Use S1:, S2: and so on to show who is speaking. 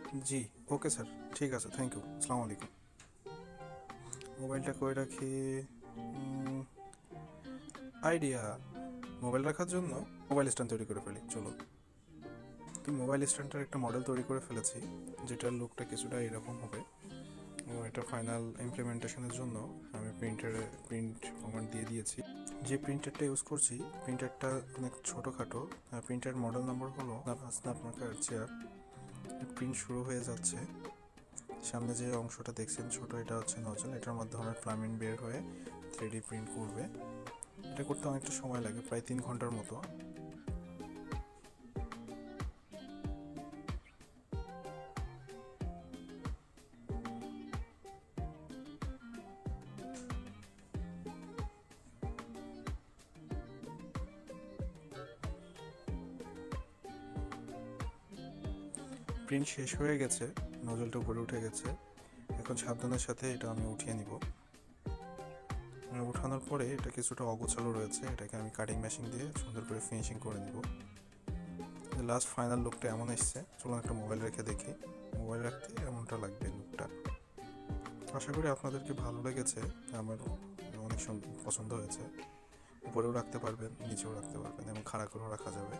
S1: জি, okay sir. ঠিক আছে, thank you. আসসালামু আলাইকুম। মোবাইলটা কই রাখি? আইডিয়া। মোবাইল রাখার জন্য মোবাইল স্ট্যান্ড তৈরি করে ফেলি, চলুন। তো মোবাইল স্ট্যান্ডটার একটা মডেল তৈরি করে ফেলেছি, যেটার লুকটা কিছুটা এরকম হবে। এবং এটা ফাইনাল ইমপ্লিমেন্টেশনের জন্য আমি প্রিন্ট কমান্ড দিয়ে দিয়েছি। যে প্রিন্টারটা ইউজ করছি, প্রিন্টারটা অনেক ছোটোখাটো। প্রিন্টার মডেল নাম্বার হলো স্ন্যাপমার্কার চেয়ার। প্রিন্ট শুরু হয়ে যাচ্ছে। সামনে যে অংশটা দেখছেন ছোট, এটা হচ্ছে নজল। এটার মাধ্যমে ফ্লামেন্ট বের হয়ে 3D প্রিন্ট করবে। এটা করতে অনেকটা সময় লাগে, প্রায় 3 ঘন্টার মতো। প্রিন্ট শেষ হয়ে গেছে, নজলটা উপরে উঠে গেছে। এখন সাবধানের সাথে এটা আমি উঠিয়ে নিব। উঠানোর পরে এটা কিছুটা অগোছালো রয়েছে, এটাকে আমি কাটিং মেশিন দিয়ে সুন্দর করে ফিনিশিং করে নিব। লাস্ট ফাইনাল লুকটা এমন এসছে। চলুন একটা মোবাইল রেখে দেখি। মোবাইল রাখতে এমনটা লাগবে লুকটা। আশা করি আপনাদেরকে ভালো লেগেছে। আমার অনেক পছন্দ হয়েছে। উপরেও রাখতে পারবেন, নিচেও রাখতে পারবেন এবং খাড়া করেও রাখা যাবে।